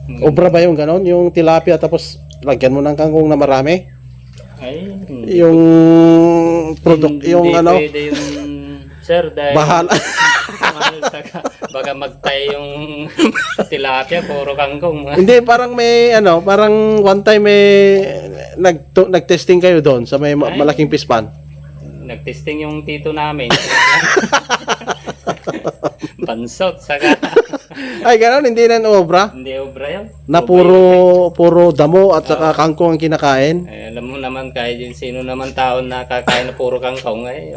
Obra ba yung ganon? Yung tilapia tapos lagyan mo ng kangkong na marami? Ay, Yung product, yung hindi ano? pwede yung, sir, dahil Bahala. mahal baka magtay yung tilapia, puro kangkong. Hindi, parang may ano, parang one time may nag-testing kayo doon sa may malaking pispan. Nagtesting yung tito namin. Pansot, saka Ay, ganon, hindi na obra. hindi obra yun. Na puro damo at saka kangkong ang kinakain. Eh, alam mo naman kahit yung sino naman tao na kakain na puro kangkong eh.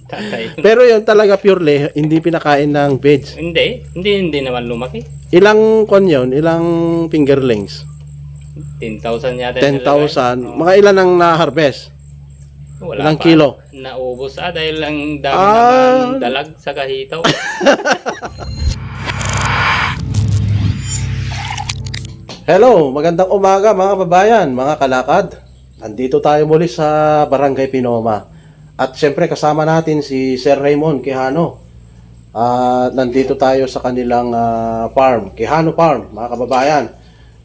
Tatay. Pero yun talaga purely, hindi pinakain ng veg. Hindi naman lumaki. Ilang kon yun? Ilang fingerlings? 10,000 yata. 10,000. Mga ilan ang na-harvest? Wala Ilang pa. kilo? Naubos dahil lang dami naman dalag sa kahitaw. Hello, magandang umaga mga kababayan, mga kalakad. Nandito tayo muli sa Barangay Pinoma. At syempre kasama natin si Sir Raymond Quijano. Nandito tayo sa kanilang farm, Quijano Farm, mga kababayan.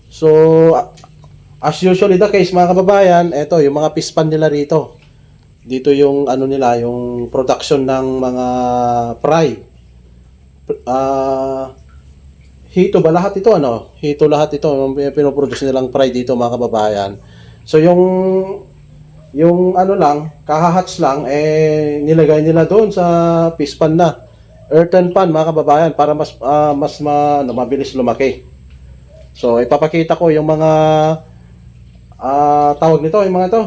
So, as usually the case mga kababayan, eto yung mga pispan nila rito. Dito yung ano nila, yung production ng mga fry. Hito ba lahat ito ano? Hito lahat ito, yung pinoproduce nilang fry dito mga kababayan. So yung ano lang, kahahats lang nilagay nila doon sa pispan na. Earthen pan mga kababayan para mabilis lumaki. So ipapakita ko yung mga tawag nito, yung mga to.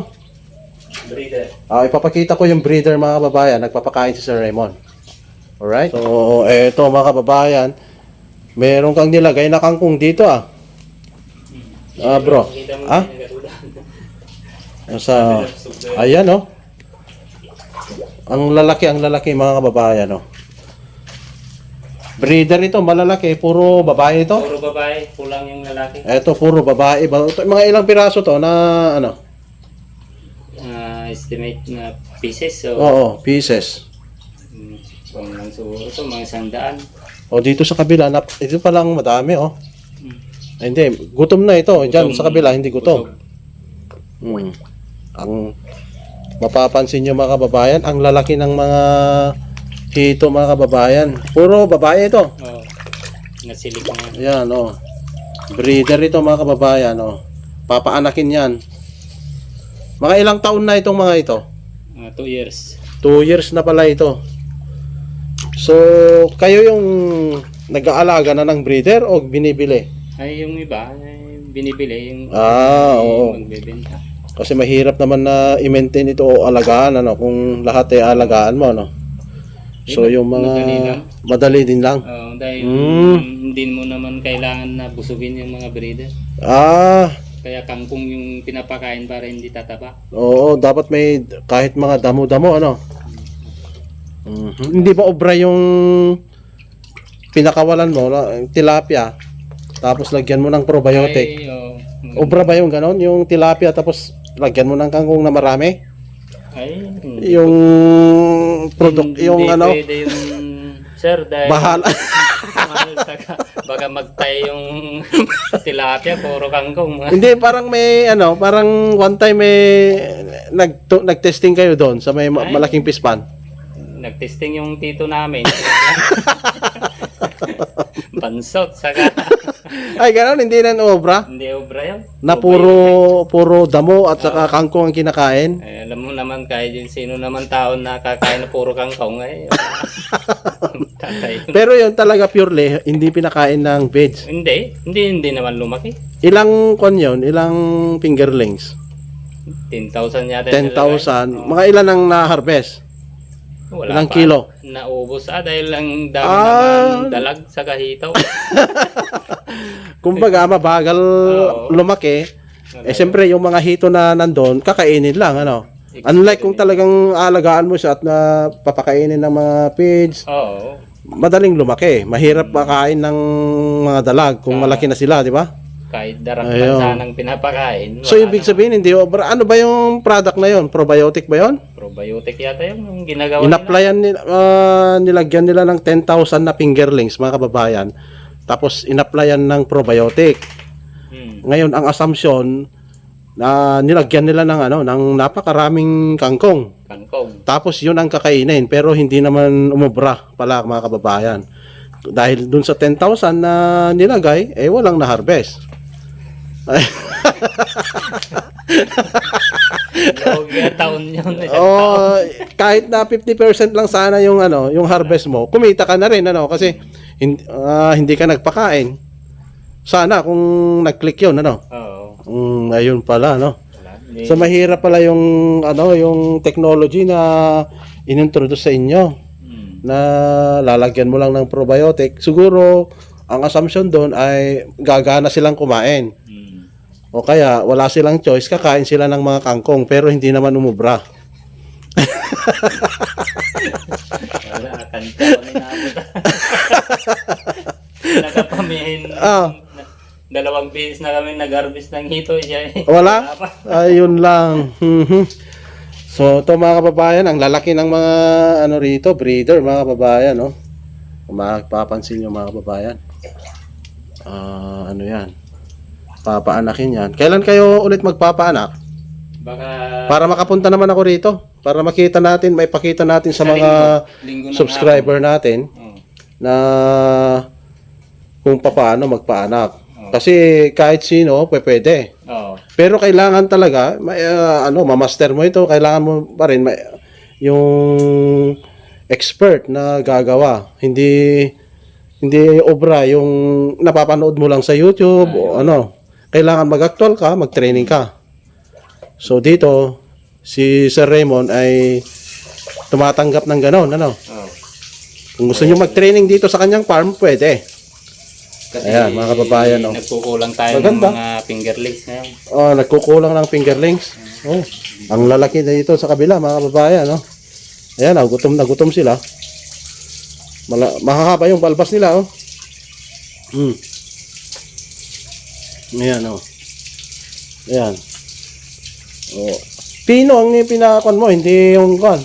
Breeder. Ipapakita ko yung breeder mga kababayan, nagpapakain si Sir Raymond. Alright? So, eto mga kababayan, meron kang nilagay na kangkong dito bro. Ayan Ang lalaki mga kababayan Breeder ito, malalaki, puro babae ito. Puro babae, kulang yung lalaki. Eto, puro babae. Mga ilang piraso to na ano? Estimate na pieces. So, Oo, pieces. kung lang siguro ito, mga 100. Dito sa kabila, ito pa lang madami Hindi, gutom na ito. Diyan sa kabila, hindi gutom. Ang mapapansin nyo mga kababayan, ang lalaki ng mga hito mga kababayan. Puro babae ito. Nasilik na. Yan, breeder ito mga kababayan, Papaanakin yan. Mga ilang taon na itong mga ito? 2 years. 2 years na pala ito. So, kayo yung nag-aalaga na ng breeder o binibili? Ay, yung iba, binibili. Yung oo. Magbebenta. Kasi mahirap naman na i-maintain ito o alagaan, kung lahat ay alagaan mo, So, yung mga madali din lang. Dahil hindi mo naman kailangan na busugin yung mga breeder. Kaya kangkong yung pinapakain para hindi tataba. Oo, dapat may kahit mga damo-damo, Hindi ba obra yung pinakawalan mo, tilapia, tapos lagyan mo ng probiotic? Obra ba yung ganon? Yung tilapia tapos lagyan mo ng kangkong na marami? Ay, yung product, yung ano? Hindi pwede yung, sir, dahil bahala. mahal baka magtay yung tilapia, puro kangkong. Hindi, parang may ano, parang one time may nag-testing kayo doon sa may malaking pispan. Nagtesting yung tito namin. Pansot, saka Ay, ganon, hindi na obra. hindi obra yun. Na puro damo at saka kangkong ang kinakain. Alam mo naman kahit yung sino naman tao na kakain na puro kangkong eh. Tatay. Pero yun talaga purely, hindi pinakain ng veg. Hindi naman lumaki. Ilang kon yun? Ilang fingerlings? 10,000 yata. 10,000. Mga ilan ang na-harvest? Wala Ilang pa. kilo? Naubos dahil lang dami naman dalag sa kahitaw. Kumbaga, mabagal lumaki. Siyempre, yung mga hito na nandun, kakainin lang, Unlike kung talagang alagaan mo siya at papakainin ng mga pigs, madaling lumaki. Mahirap makain ng mga dalag kung malaki na sila, di ba? Kahit darang sanang pinapakain. So, ibig sabihin, hindi obra. Ano ba yung product na yon? Probiotic ba yon? Probiotic yata yung ginagawa nila. Inaplayan nilagyan nila ng 10,000 na fingerlings, mga kababayan. tapos inapplyan ng probiotic. Ngayon ang assumption na nilagyan nila ng ng napakaraming kangkong. Tapos yun ang kakainin, pero hindi naman umubra pala mga kababayan. Dahil dun sa 10,000 na nilagay, walang na-harvest. Taon yun. Kahit na 50% lang sana yung yung harvest mo, kumita ka na rin kasi hindi ka nagpakain. Sana kung nag-click yun ayun pala So mahirap pala yung yung technology na inintroduce sa inyo na lalagyan mo lang ng probiotic. Siguro ang assumption doon ay gagana silang kumain. O kaya wala silang choice, kakain sila ng mga kangkong pero hindi naman umubra. Nakapamihin. 2 beses na kami nag-harvest ng hito siya. Wala? Ayun lang. So ito mga kababayan, ang lalaki ng mga rito, breeder mga kababayan, Kung mapapansin nyo mga kababayan. Yan. Papaanakin yan. Kailan kayo ulit magpapaanak? Baka para makapunta naman ako rito. Para makita natin, maipakita natin sa mga subscriber natin na kung paano magpaanak. Kasi kahit sino, pwede. Pero kailangan talaga, ma-master mo ito. Kailangan mo pa rin yung expert na gagawa. Hindi obra yung napapanood mo lang sa YouTube o Kailangan mag-actual ka, mag-training ka. So dito, si Sir Raymond ay tumatanggap ng gano'n, Kung gusto niyo mag-training dito sa kanyang farm, pwede. Kasi ayan, mga kababayan, nagkukulang tayo ng mga fingerlings ngayon. Nagkukulang ng fingerlings. Ang lalaki na dito sa kabila, mga kababayan, Ayan, gutom na gutom sila. Mahahaba yung balbas nila, Ayan, Ayan. Pino ang pinakon mo, hindi yung kon.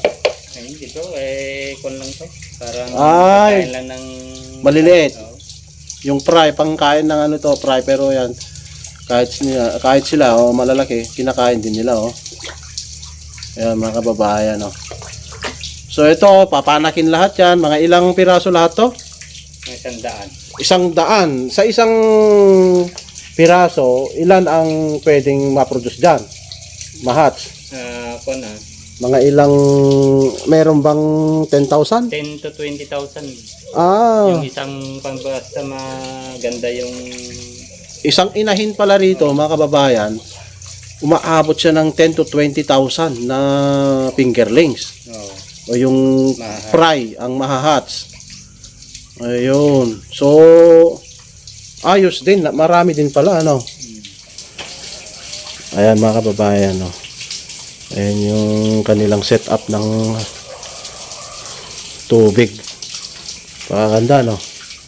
Hindi to, kon lang to. Parang kain lang ng maliliit. Yung fry, pangkain ng fry, pero yan, kahit sila, malalaki, kinakain din nila, Ayan, mga kababayan, So ito, papanakin lahat yan, mga ilang piraso lahat to? 100. 100. Sa isang piraso, ilan ang pwedeng ma-produce dyan? Mahats? Mga ilang, meron bang 10,000? 10 to 20,000. Yung isang pangbasta maganda yung... Isang inahin pala rito, mga kababayan, umaabot siya ng 10 to 20,000 na fingerlings. O yung fry, ang mahahats. Ayun. So, ayos din. Marami din pala, Ayan, mga kababayan, Ayan yung kanilang setup ng tubig. Pakaganda,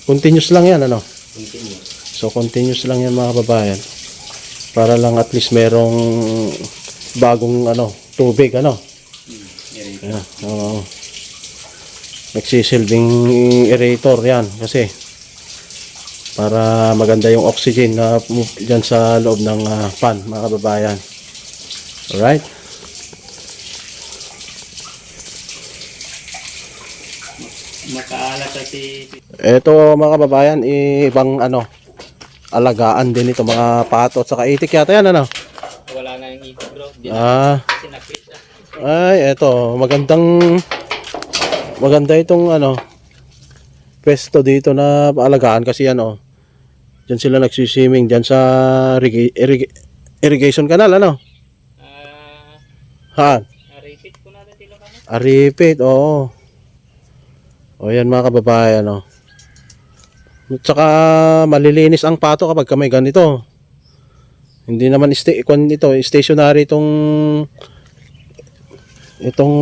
Continuous lang yan, Continuous. So, continuous lang yan, mga kababayan. Para lang at least merong bagong, tubig, Ayan, nagsisilbing aerator yan kasi para maganda yung oxygen na dyan sa loob ng pan, mga kababayan. Alright. Makaalat kasi. Ito mga kababayan, ibang alagaan din ito, mga pato at saka itik yata yan, Wala na yung itik, bro. Sinapit. Ay, eto, maganda itong pwesto dito na alagaan kasi diyan sila nagsiswimming diyan sa irrigation canal, Repeat ko natin tilo ka na. Repeat, oo. O yan mga kababayan, At saka malilinis ang pato kapag may ganito. Hindi naman stationary itong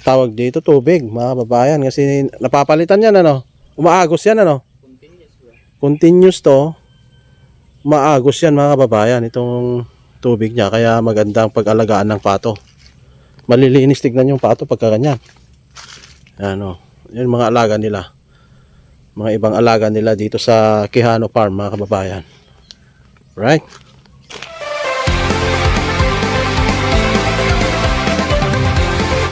tawag dito, tubig, mga kababayan, kasi napapalitan yan, umaagos yan, continuous to, umaagos yan, mga kababayan, itong tubig niya, kaya magandang pag-alagaan ng pato. Malilinis tignan yung pato pagka ganyan. Yan, yun mga alaga nila. mga ibang alaga nila dito sa Quijano Farm, mga kababayan. Right?